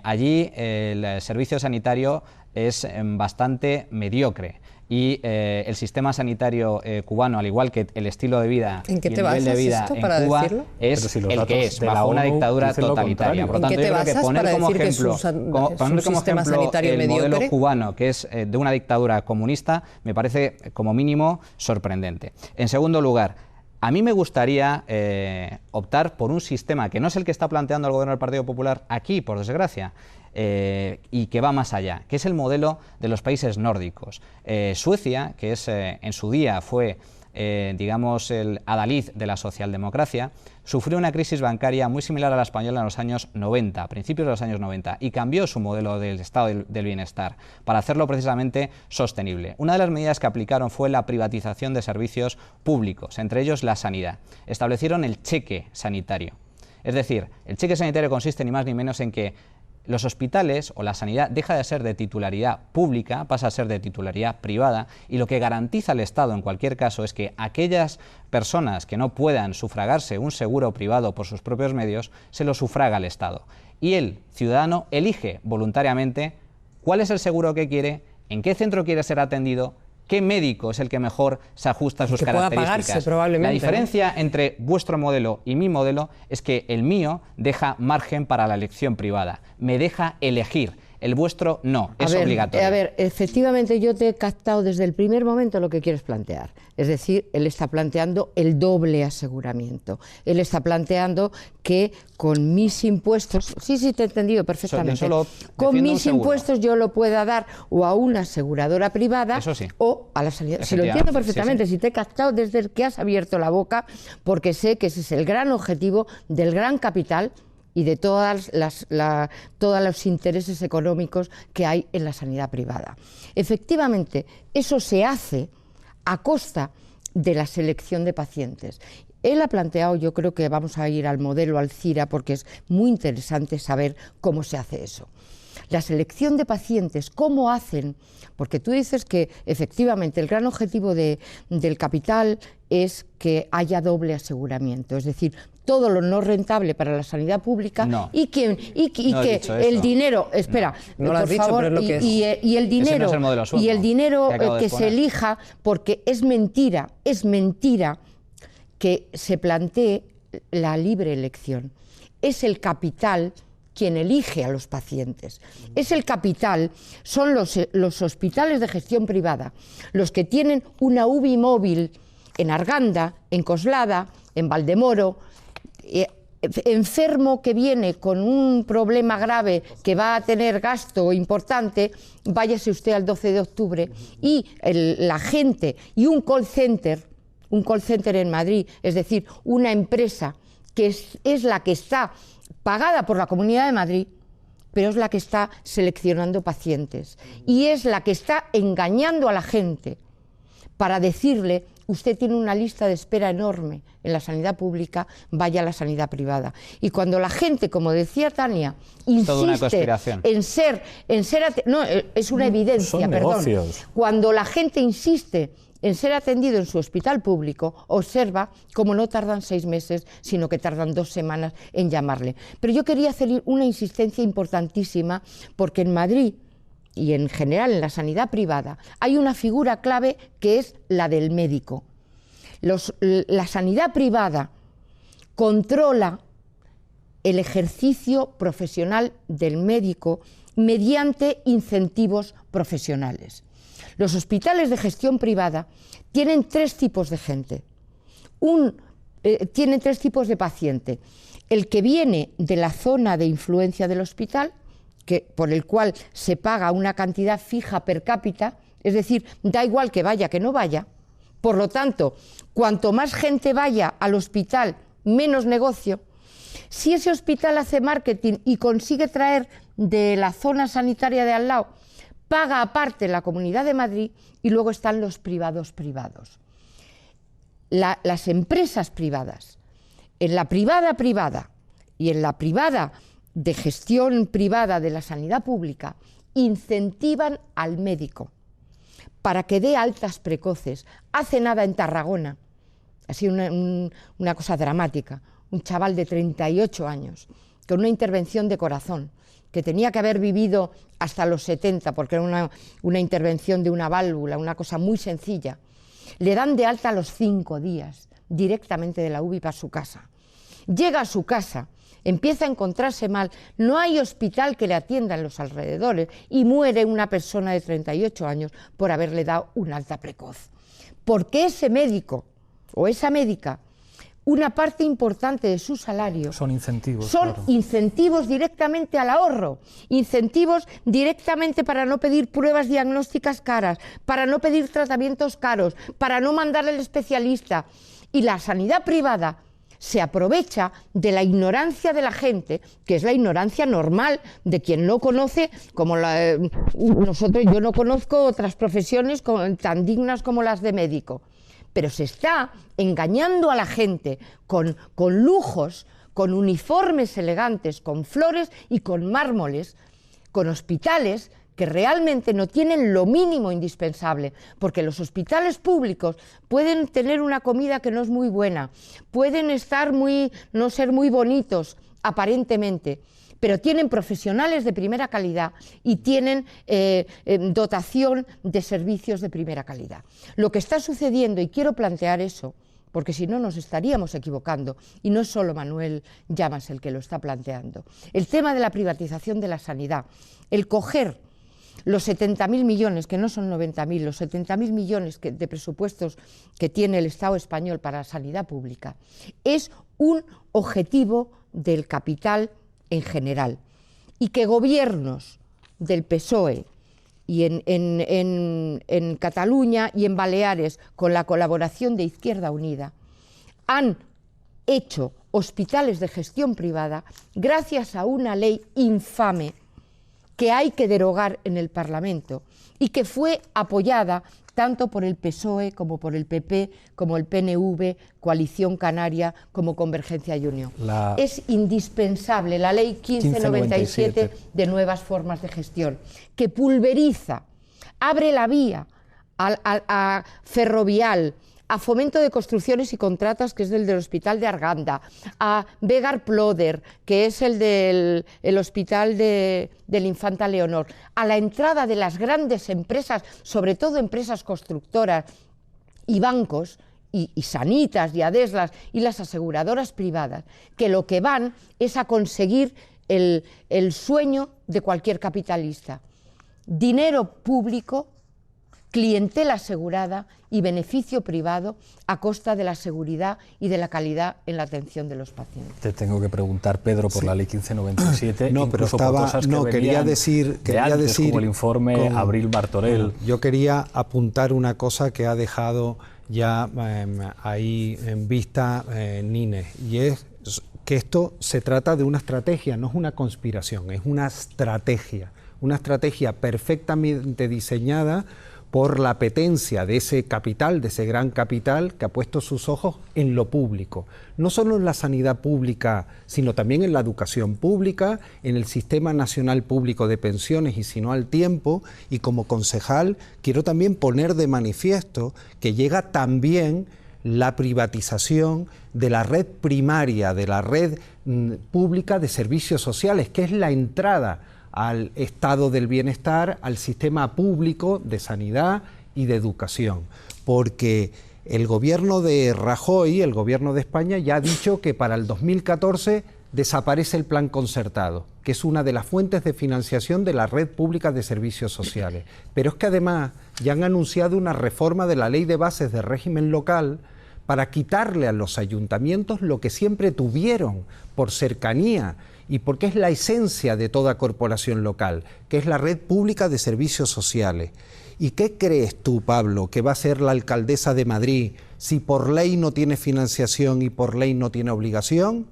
Allí el servicio sanitario es bastante mediocre. Y el sistema sanitario cubano, al igual que el estilo de vida y el nivel de vida en Cuba, es el que es, bajo una dictadura totalitaria. Por lo tanto, yo creo que poner como ejemplo el modelo cubano, que es de una dictadura comunista, me parece como mínimo sorprendente. En segundo lugar, a mí me gustaría optar por un sistema que no es el que está planteando el gobierno del Partido Popular aquí, por desgracia, y que va más allá, que es el modelo de los países nórdicos. Suecia, que es en su día fue, digamos, el adalid de la socialdemocracia, sufrió una crisis bancaria muy similar a la española en los años 90, a principios de los años 90, y cambió su modelo del estado del bienestar para hacerlo precisamente sostenible. Una de las medidas que aplicaron fue la privatización de servicios públicos, entre ellos la sanidad. Establecieron el cheque sanitario. Es decir, el cheque sanitario consiste ni más ni menos en que los hospitales o la sanidad deja de ser de titularidad pública, pasa a ser de titularidad privada, y lo que garantiza el Estado en cualquier caso es que aquellas personas que no puedan sufragarse un seguro privado por sus propios medios, se lo sufraga el Estado. Y el ciudadano elige voluntariamente cuál es el seguro que quiere, en qué centro quiere ser atendido, qué médico es el que mejor se ajusta a sus características. Pagarse, probablemente, la diferencia entre vuestro modelo y mi modelo es que el mío deja margen para la elección privada, me deja elegir. el vuestro no, es obligatorio. A ver, efectivamente yo te he captado desde el primer momento lo que quieres plantear. Es decir, él está planteando el doble aseguramiento. Él está planteando que con mis impuestos, sí, te he entendido perfectamente, con mis impuestos yo lo pueda dar o a una aseguradora privada o a la sanidad. Si lo entiendo perfectamente, si te he captado desde el que has abierto la boca, porque sé que ese es el gran objetivo del gran capital y de todos los intereses económicos que hay en la sanidad privada. Efectivamente, eso se hace a costa de la selección de pacientes. Él ha planteado, yo creo que vamos a ir al modelo Alcira porque es muy interesante saber cómo se hace eso. La selección de pacientes, ¿cómo hacen? Porque tú dices que efectivamente el gran objetivo del capital es que haya doble aseguramiento, es decir, todo lo no rentable para la sanidad pública y que el dinero, espera, por favor, y el dinero que se elija, porque es mentira que se plantee la libre elección. Es el capital quien elige a los pacientes. Es el capital, son los hospitales de gestión privada, los que tienen una UBI móvil en Arganda, en Coslada, en Valdemoro, enfermo que viene con un problema grave que va a tener gasto importante, váyase usted al 12 de octubre y la gente y un call center en Madrid, es decir, una empresa que es la que está pagada por la Comunidad de Madrid, pero es la que está seleccionando pacientes y es la que está engañando a la gente para decirle: usted tiene una lista de espera enorme en la sanidad pública, vaya a la sanidad privada. Y cuando la gente, como decía Tania, insiste es una evidencia, perdón. Cuando la gente insiste en ser atendido en su hospital público, observa cómo no tardan 6 meses, sino que tardan 2 semanas en llamarle. Pero yo quería hacer una insistencia importantísima, porque en Madrid y en general en la sanidad privada hay una figura clave que es la del médico. La sanidad privada controla el ejercicio profesional del médico mediante incentivos profesionales. Los hospitales de gestión privada tienen 3 tipos de gente, tienen 3 tipos de paciente. El que viene de la zona de influencia del hospital, por el cual se paga una cantidad fija per cápita, es decir, da igual que vaya que no vaya. Por lo tanto, cuanto más gente vaya al hospital, menos negocio. Si ese hospital hace marketing y consigue traer de la zona sanitaria de al lado, paga aparte la Comunidad de Madrid, y luego están los privados. Las empresas privadas, en la privada y en la privada de gestión privada de la sanidad pública, incentivan al médico para que dé altas precoces. Hace nada en Tarragona, ha sido una cosa dramática, un chaval de 38 años, con una intervención de corazón, que tenía que haber vivido hasta los 70, porque era una intervención de una válvula, una cosa muy sencilla. Le dan de alta a los 5 días, directamente de la UBI para su casa. Llega a su casa, empieza a encontrarse mal, no hay hospital que le atienda en los alrededores y muere una persona de 38 años por haberle dado un alta precoz. Porque ese médico o esa médica, una parte importante de su salario son incentivos. Son incentivos directamente al ahorro, incentivos directamente para no pedir pruebas diagnósticas caras, para no pedir tratamientos caros, para no mandar al especialista. Y la sanidad privada se aprovecha de la ignorancia de la gente, que es la ignorancia normal de quien no conoce, como yo no conozco otras profesiones tan dignas como las de médico. Pero se está engañando a la gente con lujos, con uniformes elegantes, con flores y con mármoles, con hospitales que realmente no tienen lo mínimo indispensable, porque los hospitales públicos pueden tener una comida que no es muy buena, pueden no ser muy bonitos aparentemente, pero tienen profesionales de primera calidad y tienen dotación de servicios de primera calidad. Lo que está sucediendo, y quiero plantear eso, porque si no nos estaríamos equivocando, y no es solo Manuel Llamas el que lo está planteando. El tema de la privatización de la sanidad, el coger los 70.000 millones, que no son 90.000, los 70.000 millones de presupuestos que tiene el Estado español para la sanidad pública, es un objetivo del capital en general, y que gobiernos del PSOE y en Cataluña y en Baleares, con la colaboración de Izquierda Unida, han hecho hospitales de gestión privada gracias a una ley infame que hay que derogar en el Parlamento y que fue apoyada tanto por el PSOE como por el PP, como el PNV, Coalición Canaria, como Convergencia y Unión. Es indispensable la ley 1597 de nuevas formas de gestión, que pulveriza, abre la vía a Ferrovial, a Fomento de Construcciones y Contratas, que es el del Hospital de Arganda, a Vegar Ploder, que es el del Hospital del Infanta Leonor, a la entrada de las grandes empresas, sobre todo empresas constructoras y bancos, y Sanitas y Adeslas y las aseguradoras privadas, que lo que van es a conseguir el sueño de cualquier capitalista: dinero público, clientela asegurada y beneficio privado a costa de la seguridad y de la calidad en la atención de los pacientes. Te tengo que preguntar, Pedro, por la ley 1597, no, pero por cosas que quería decir, como el informe Abril Martorell. Yo quería apuntar una cosa que ha dejado ya ahí en vista Nine, y es que esto se trata de una estrategia, no es una conspiración, es una estrategia perfectamente diseñada por la apetencia de ese capital, de ese gran capital que ha puesto sus ojos en lo público. No solo en la sanidad pública, sino también en la educación pública, en el Sistema Nacional Público de Pensiones y Si no al tiempo. Y como concejal quiero también poner de manifiesto que llega también la privatización de la red primaria, de la red pública de servicios sociales, que es la entrada al estado del bienestar, al sistema público de sanidad y de educación, porque el gobierno de Rajoy, el gobierno de España, ya ha dicho que para el 2014 desaparece el plan concertado, que es una de las fuentes de financiación de la red pública de servicios sociales. Pero es que además ya han anunciado una reforma de la ley de bases de régimen local para quitarle a los ayuntamientos lo que siempre tuvieron por cercanía y porque es la esencia de toda corporación local, que es la red pública de servicios sociales. ¿Y qué crees tú, Pablo, que va a hacer la alcaldesa de Madrid si por ley no tiene financiación y por ley no tiene obligación?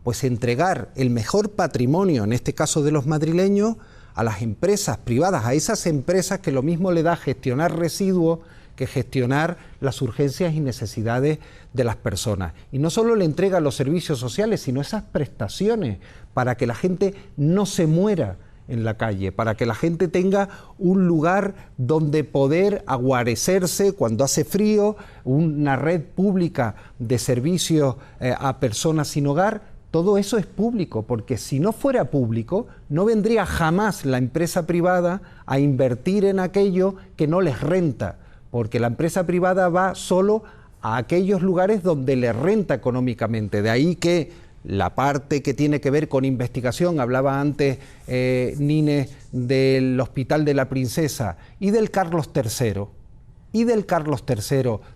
Pues entregar el mejor patrimonio, en este caso de los madrileños, a las empresas privadas, a esas empresas que lo mismo le da gestionar residuos que gestionar las urgencias y necesidades de las personas. Y no solo le entrega los servicios sociales, sino esas prestaciones para que la gente no se muera en la calle, para que la gente tenga un lugar donde poder aguarecerse cuando hace frío, una red pública de servicios a personas sin hogar. Todo eso es público, porque si no fuera público, no vendría jamás la empresa privada a invertir en aquello que no les renta, porque la empresa privada va solo a aquellos lugares donde le renta económicamente. De ahí que la parte que tiene que ver con investigación, hablaba antes Nine del Hospital de la Princesa y del Carlos III,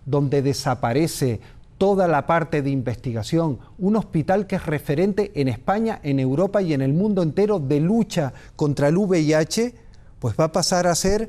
donde desaparece toda la parte de investigación, un hospital que es referente en España, en Europa y en el mundo entero de lucha contra el VIH, pues va a pasar a ser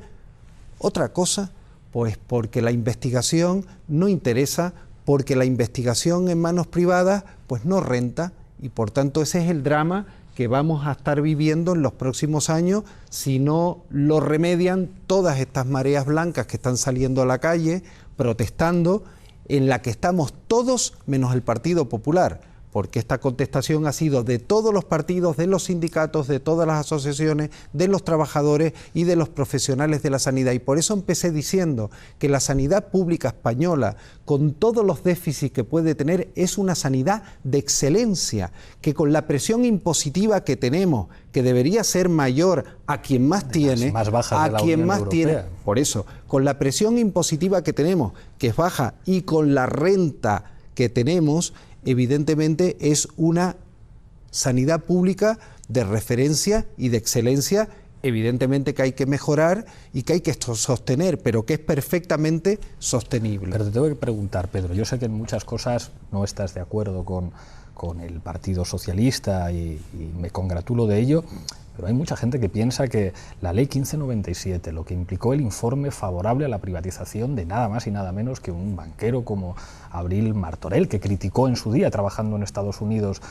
otra cosa. Pues porque la investigación no interesa, porque la investigación en manos privadas pues no renta, y por tanto ese es el drama que vamos a estar viviendo en los próximos años si no lo remedian todas estas mareas blancas que están saliendo a la calle protestando, en la que estamos todos menos el Partido Popular, porque esta contestación ha sido de todos los partidos, de los sindicatos, de todas las asociaciones, de los trabajadores y de los profesionales de la sanidad. Y por eso empecé diciendo que la sanidad pública española, con todos los déficits que puede tener, es una sanidad de excelencia, que con la presión impositiva que tenemos, que debería ser mayor a quien más tiene, más bajas de la quien Unión más Europea. tiene. Por eso, con la presión impositiva que tenemos, que es baja, y con la renta que tenemos, evidentemente es una sanidad pública de referencia y de excelencia, evidentemente que hay que mejorar y que hay que sostener, pero que es perfectamente sostenible. Pero te tengo que preguntar, Pedro, yo sé que en muchas cosas no estás de acuerdo con el Partido Socialista y me congratulo de ello, pero hay mucha gente que piensa que la Ley 1597, lo que implicó el informe favorable a la privatización de nada más y nada menos que un banquero como Abril Martorell, que criticó en su día, trabajando en Estados Unidos,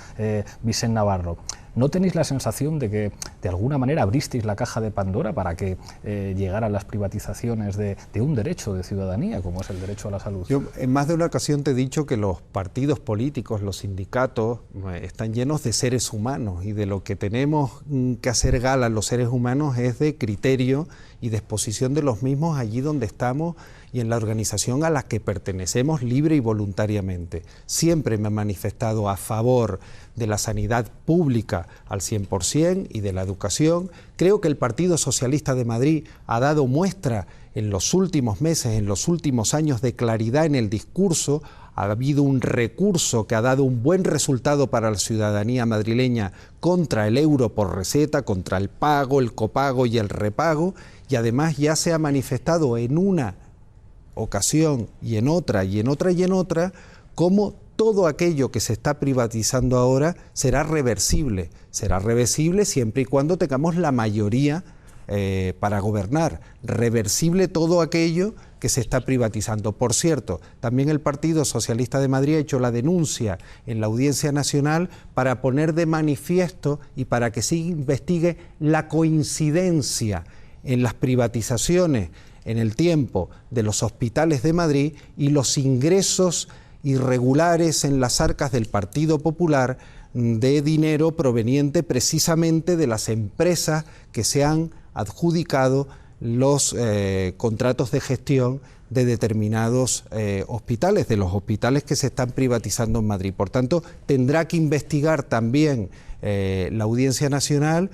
Vicent Navarro, ¿no tenéis la sensación de que de alguna manera abristeis la caja de Pandora para que llegaran las privatizaciones de un derecho de ciudadanía, como es el derecho a la salud? Yo en más de una ocasión te he dicho que los partidos políticos, los sindicatos, están llenos de seres humanos, y de lo que tenemos que hacer gala los seres humanos es de criterio y de exposición de los mismos allí donde estamos y en la organización a la que pertenecemos libre y voluntariamente. Siempre me he manifestado a favor de la sanidad pública al 100% y de la educación. Creo que el Partido Socialista de Madrid ha dado muestra en los últimos meses, en los últimos años, de claridad en el discurso. Ha habido un recurso que ha dado un buen resultado para la ciudadanía madrileña contra el euro por receta, contra el pago, el copago y el repago, y además ya se ha manifestado en una ocasión y en otra y en otra y en otra cómo todo aquello que se está privatizando ahora será reversible siempre y cuando tengamos la mayoría para gobernar, reversible todo aquello que se está privatizando. Por cierto, también el Partido Socialista de Madrid ha hecho la denuncia en la Audiencia Nacional para poner de manifiesto y para que se investigue la coincidencia en las privatizaciones en el tiempo de los hospitales de Madrid y los ingresos irregulares en las arcas del Partido Popular de dinero proveniente precisamente de las empresas que se han adjudicado los contratos de gestión de determinados hospitales, de los hospitales que se están privatizando en Madrid. Por tanto, tendrá que investigar también la Audiencia Nacional,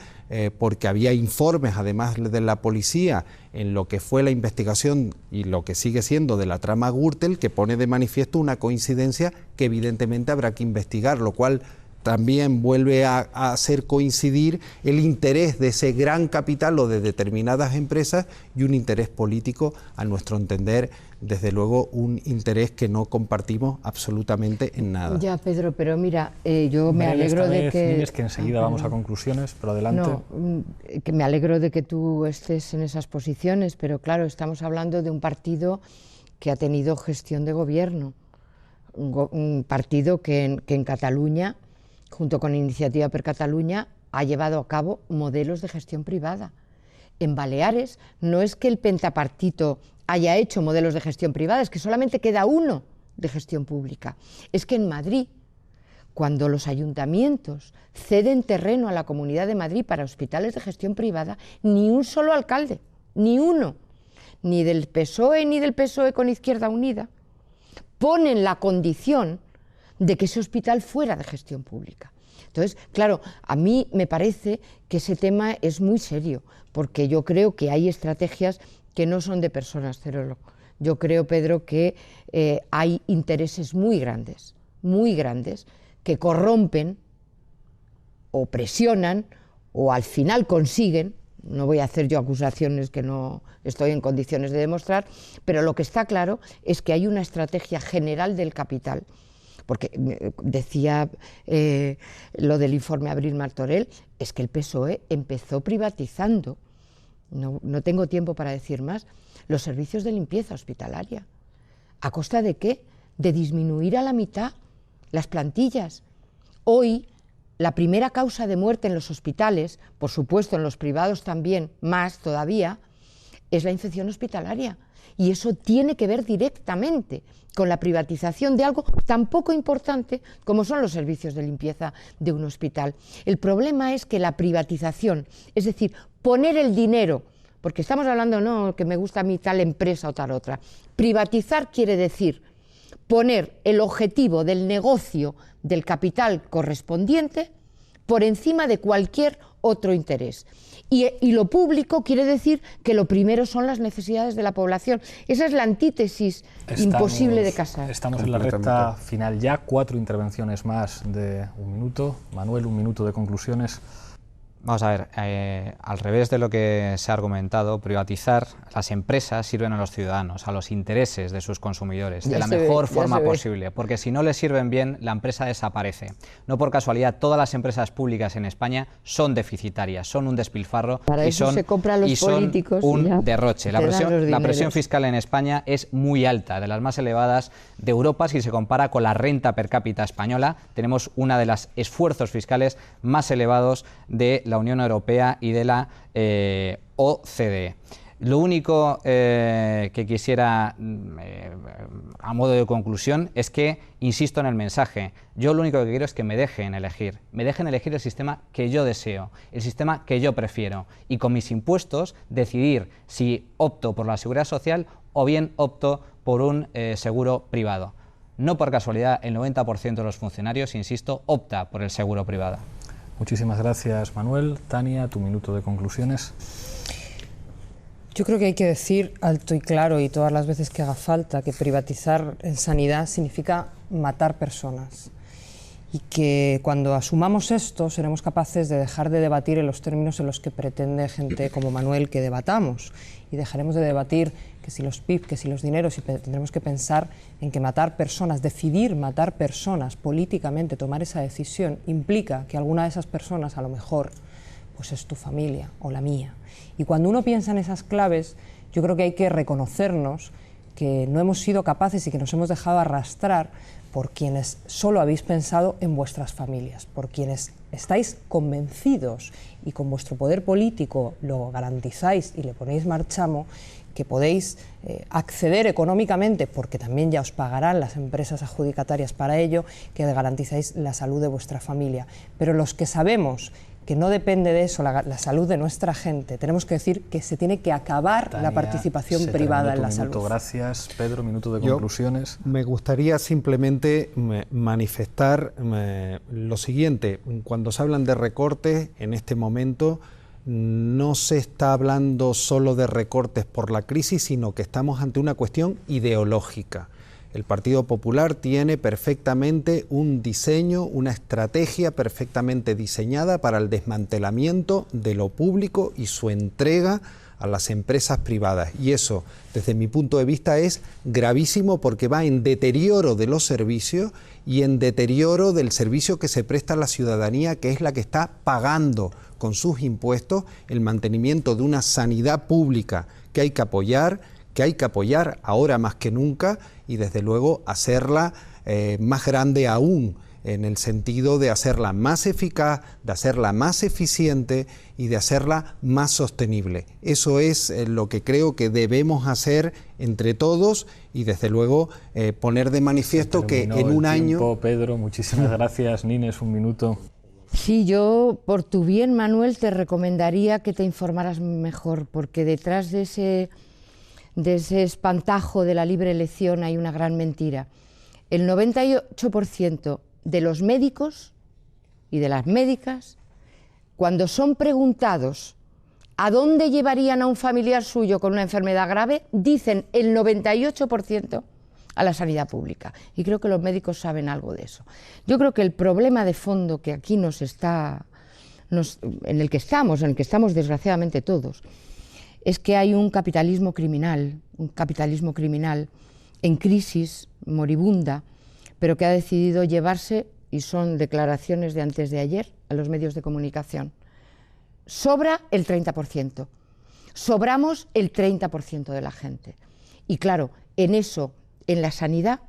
porque había informes, además de la policía, en lo que fue la investigación y lo que sigue siendo de la trama Gürtel, que pone de manifiesto una coincidencia que evidentemente habrá que investigar, lo cual también vuelve a hacer coincidir el interés de ese gran capital o de determinadas empresas y un interés político, a nuestro entender, desde luego un interés que no compartimos absolutamente en nada. Ya, Pedro, pero mira, yo me alegro de que... Es que enseguida vamos a conclusiones, pero adelante. No, que me alegro de que tú estés en esas posiciones, pero claro, estamos hablando de un partido que ha tenido gestión de gobierno, un partido que en Cataluña, junto con Iniciativa per Catalunya, ha llevado a cabo modelos de gestión privada. En Baleares no es que el pentapartito haya hecho modelos de gestión privada, es que solamente queda uno de gestión pública. Es que en Madrid, cuando los ayuntamientos ceden terreno a la Comunidad de Madrid para hospitales de gestión privada, ni un solo alcalde, ni uno, ni del PSOE ni del PSOE con Izquierda Unida, ponen la condición de que ese hospital fuera de gestión pública. Entonces, claro, a mí me parece que ese tema es muy serio, porque yo creo que hay estrategias que no son de personas, Cerolo. Yo creo, Pedro, que hay intereses muy grandes, que corrompen o presionan o al final consiguen, no voy a hacer yo acusaciones que no estoy en condiciones de demostrar, pero lo que está claro es que hay una estrategia general del capital. Porque decía lo del informe Abril Martorell, es que el PSOE empezó privatizando, no tengo tiempo para decir más, los servicios de limpieza hospitalaria. ¿A costa de qué? De disminuir a la mitad las plantillas. Hoy, la primera causa de muerte en los hospitales, por supuesto en los privados también, más todavía, es la infección hospitalaria. Y eso tiene que ver directamente con la privatización de algo tan poco importante como son los servicios de limpieza de un hospital. El problema es que la privatización, es decir, poner el dinero, porque estamos hablando, no, que me gusta a mí tal empresa o tal otra. Privatizar quiere decir poner el objetivo del negocio del capital correspondiente por encima de cualquier otro interés. Y lo público quiere decir que lo primero son las necesidades de la población. Esa es la antítesis imposible de casar. Estamos en la recta final ya, 4 intervenciones más de 1 minuto. Manuel, 1 minuto de conclusiones. Vamos a ver, al revés de lo que se ha argumentado, privatizar las empresas sirven a los ciudadanos, a los intereses de sus consumidores, de la mejor forma posible, porque si no les sirven bien, la empresa desaparece. No por casualidad, todas las empresas públicas en España son deficitarias, son un despilfarro y son un derroche. La presión fiscal en España es muy alta, de las más elevadas de Europa. Si se compara con la renta per cápita española, tenemos uno de los esfuerzos fiscales más elevados de la Unión Europea y de la OCDE. Lo único que quisiera, a modo de conclusión, es que, insisto en el mensaje, yo lo único que quiero es que me dejen elegir el sistema que yo deseo, el sistema que yo prefiero, y con mis impuestos decidir si opto por la seguridad social o bien opto por un seguro privado. No por casualidad, el 90% de los funcionarios, insisto, opta por el seguro privado. Muchísimas gracias, Manuel. Tania, tu minuto de conclusiones. Yo creo que hay que decir alto y claro, y todas las veces que haga falta, que privatizar en sanidad significa matar personas. Y que cuando asumamos esto seremos capaces de dejar de debatir en los términos en los que pretende gente como Manuel que debatamos. Y dejaremos de debatir que si los PIB, que si los dineros, y tendremos que pensar en que matar personas, decidir matar personas políticamente, tomar esa decisión, implica que alguna de esas personas a lo mejor pues es tu familia o la mía. Y cuando uno piensa en esas claves, yo creo que hay que reconocernos que no hemos sido capaces y que nos hemos dejado arrastrar por quienes solo habéis pensado en vuestras familias, por quienes estáis convencidos y con vuestro poder político lo garantizáis y le ponéis marchamo, que podéis acceder económicamente, porque también ya os pagarán las empresas adjudicatarias para ello, que garantizáis la salud de vuestra familia. Pero los que sabemos que no depende de eso la salud de nuestra gente, tenemos que decir que se tiene que acabar la participación privada en la salud. Gracias, Pedro. Minuto de conclusiones. Me gustaría simplemente manifestar lo siguiente. Cuando se hablan de recortes, en este momento no se está hablando solo de recortes por la crisis, sino que estamos ante una cuestión ideológica. El Partido Popular tiene perfectamente un diseño, una estrategia perfectamente diseñada para el desmantelamiento de lo público y su entrega a las empresas privadas. Y eso, desde mi punto de vista, es gravísimo porque va en deterioro de los servicios y en deterioro del servicio que se presta a la ciudadanía, que es la que está pagando con sus impuestos el mantenimiento de una sanidad pública que hay que apoyar ahora más que nunca, y desde luego hacerla más grande aún, en el sentido de hacerla más eficaz, de hacerla más eficiente y de hacerla más sostenible. Eso es lo que creo que debemos hacer entre todos y desde luego poner de manifiesto que en un año... Pedro, muchísimas gracias. Nines, 1 minuto. Sí, yo por tu bien, Manuel, te recomendaría que te informaras mejor, porque detrás de ese espantajo de la libre elección hay una gran mentira. El 98% de los médicos y de las médicas, cuando son preguntados a dónde llevarían a un familiar suyo con una enfermedad grave, dicen el 98% a la sanidad pública. Y creo que los médicos saben algo de eso. Yo creo que el problema de fondo que aquí en el que estamos desgraciadamente todos, es que hay un capitalismo criminal en crisis, moribunda, pero que ha decidido llevarse, y son declaraciones de antes de ayer, a los medios de comunicación. Sobra el 30%, sobramos el 30% de la gente. Y claro, en eso, en la sanidad,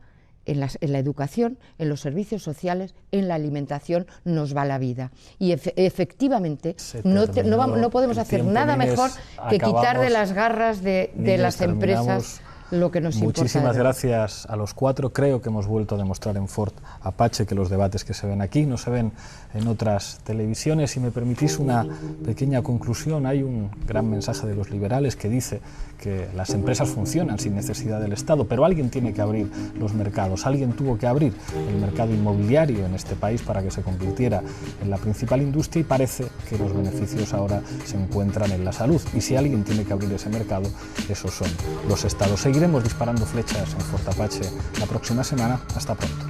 en la educación, en los servicios sociales, en la alimentación, nos va la vida. Y efectivamente no podemos hacer nada mejor que quitar de las garras de las empresas lo que nos importa. Muchísimas gracias a los cuatro. Creo que hemos vuelto a demostrar en Ford Apache que los debates que se ven aquí no se ven en otras televisiones. Si me permitís una pequeña conclusión, hay un gran mensaje de los liberales que dice que las empresas funcionan sin necesidad del Estado, pero alguien tiene que abrir los mercados, alguien tuvo que abrir el mercado inmobiliario en este país para que se convirtiera en la principal industria, y parece que los beneficios ahora se encuentran en la salud, y si alguien tiene que abrir ese mercado, esos son los Estados. Seguiremos disparando flechas en Ford Apache la próxima semana. Hasta pronto.